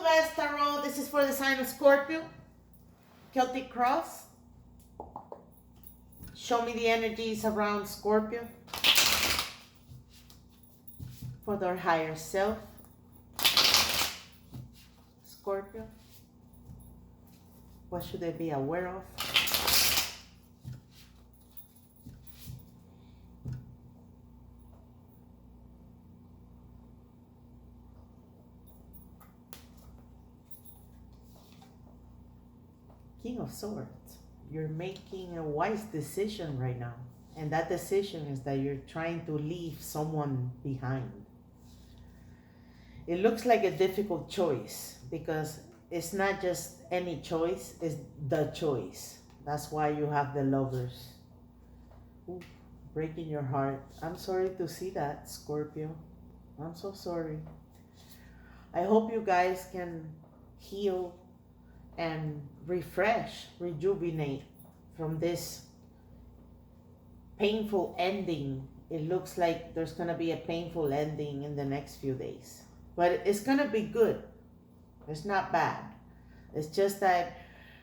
U.S. Tarot. This is for the sign of Scorpio. Celtic Cross. Show me the energies around Scorpio. For their higher self. Scorpio. What should they be aware of? King of Swords. You're making a wise decision right now. And that decision is that you're trying to leave someone behind. It looks like a difficult choice because it's not just any choice, it's the choice. That's why you have the Lovers. Ooh, breaking your heart. I'm sorry to see that, Scorpio. I'm so sorry. I hope you guys can heal and refresh, rejuvenate from this painful ending. It looks like there's going to be a painful ending in the next few days. But it's going to be good. It's not bad. It's just that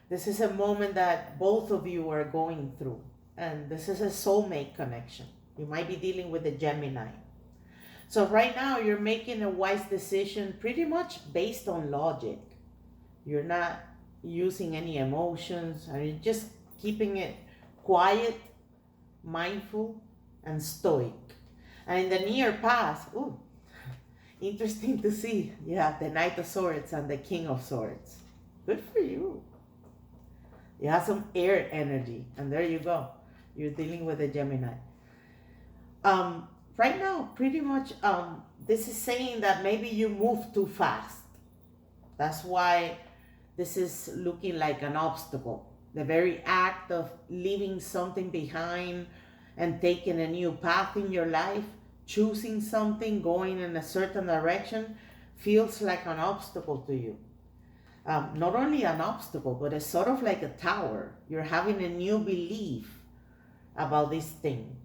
this is a moment that both of you are going through. And this is a soulmate connection. You might be dealing with a Gemini. So right now you're making a wise decision pretty much based on logic. You're not using any emotions. You're just keeping it quiet, mindful, and stoic. And in the near past, ooh, interesting to see. You have the Knight of Swords and the King of Swords. Good for you. You have some air energy. And there you go. You're dealing with a Gemini. Right now, pretty much, this is saying that maybe you move too fast. That's why this is looking like an obstacle. The very act of leaving something behind and taking a new path in your life, choosing something, going in a certain direction, feels like an obstacle to you. Not only an obstacle, but it's sort of like a tower. You're having a new belief about this thing.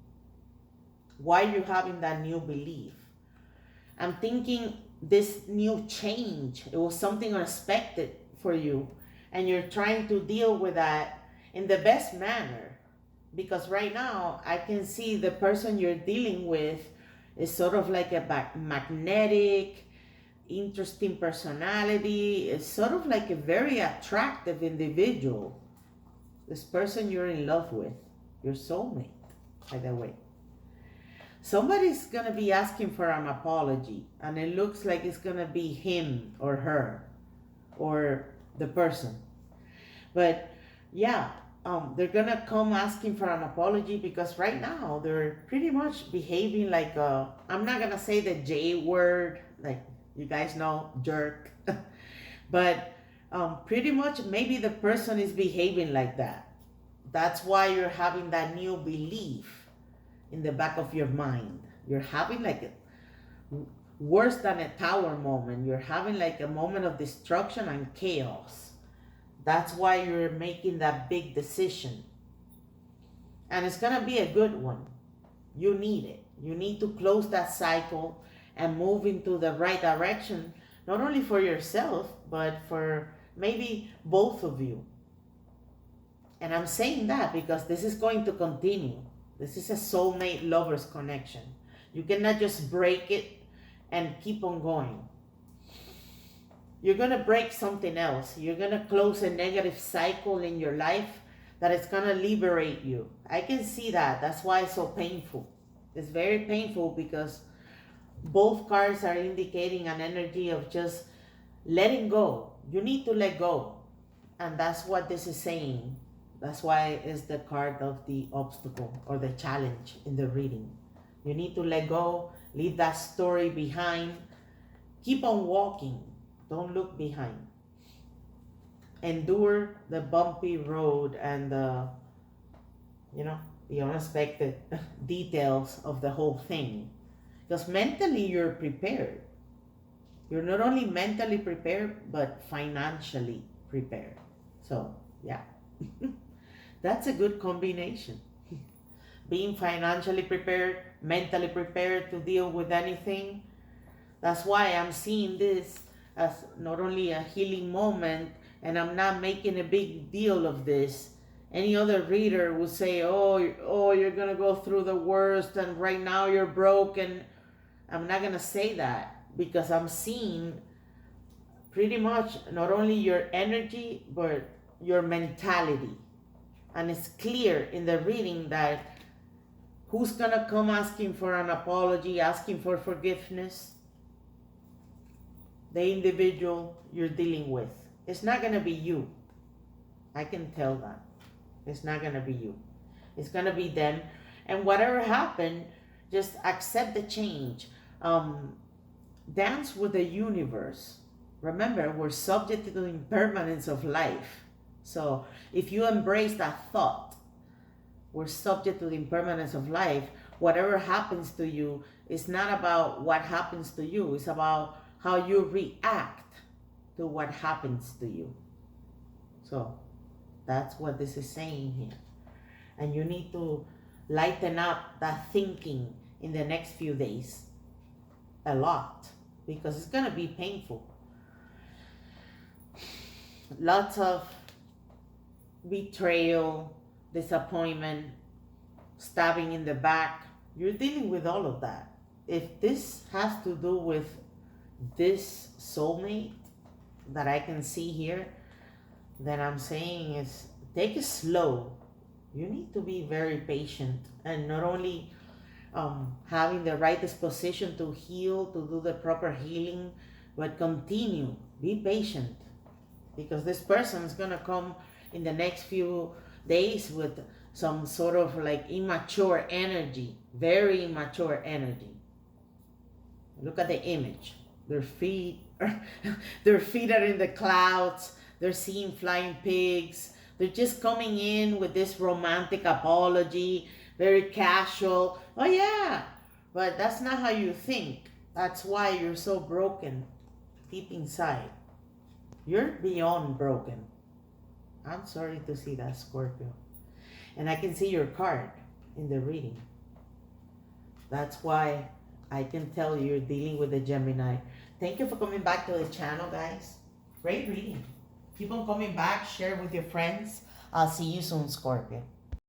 Why are you having that new belief? I'm thinking this new change, it was something unexpected for you, and you're trying to deal with that in the best manner. Because right now, I can see the person you're dealing with is sort of like a magnetic, interesting personality. It's sort of like a very attractive individual. This person you're in love with, your soulmate, by the way. Somebody's going to be asking for an apology, and it looks like it's going to be him or her or the person. But yeah, they're going to come asking for an apology because right now they're pretty much behaving like I'm not going to say the J word, like you guys know, jerk. But pretty much maybe the person is behaving like that. That's why you're having that new belief in the back of your mind. You're having like a worse than a tower moment. You're having like a moment of destruction and chaos. That's why you're making that big decision. And it's gonna be a good one. You need it. You need to close that cycle and move into the right direction, not only for yourself, but for maybe both of you. And I'm saying that because this is going to continue. This is a soulmate lovers connection. You cannot just break it and keep on going. You're going to break something else. You're going to close a negative cycle in your life that is going to liberate you. I can see that. That's why it's so painful. It's very painful because both cards are indicating an energy of just letting go. You need to let go. And that's what this is saying. That's why it's the card of the obstacle or the challenge in the reading. You need to let go, leave that story behind. Keep on walking. Don't look behind. Endure the bumpy road and the unexpected details of the whole thing. Because mentally you're prepared. You're not only mentally prepared, but financially prepared. So, yeah. That's a good combination. Being financially prepared, mentally prepared to deal with anything. That's why I'm seeing this as not only a healing moment, and I'm not making a big deal of this. Any other reader will say, oh, you're gonna go through the worst, and right now you're broken. I'm not gonna say that, because I'm seeing pretty much not only your energy but your mentality. And it's clear in the reading that who's gonna come asking for an apology, asking for forgiveness? The individual you're dealing with. It's not gonna be you. I can tell that. It's not gonna be you. It's gonna be them. And whatever happened, just accept the change. Dance with the universe. Remember, we're subject to the impermanence of life. So if you embrace that thought, we're subject to the impermanence of life. Whatever happens to you is not about what happens to you. It's about how you react to what happens to you. So that's what this is saying here. And you need to lighten up that thinking in the next few days a lot, because it's going to be painful. Lots of betrayal, disappointment, stabbing in the back. You're dealing with all of that. If this has to do with this soulmate that I can see here, then I'm saying is take it slow. You need to be very patient, and not only having the right disposition to heal, to do the proper healing, but continue, be patient, because this person is going to come in the next few days with some sort of like immature energy, very immature energy. Look at the image. Their feet their feet are in the clouds. They're seeing flying pigs. They're just coming in with this romantic apology, very casual. Oh yeah, but that's not how you think. That's why you're so broken deep inside. You're beyond broken. I'm sorry to see that, Scorpio. And I can see your card in the reading. That's why I can tell you're dealing with a Gemini. Thank you for coming back to the channel, guys. Great reading. Keep on coming back. Share with your friends. I'll see you soon, Scorpio.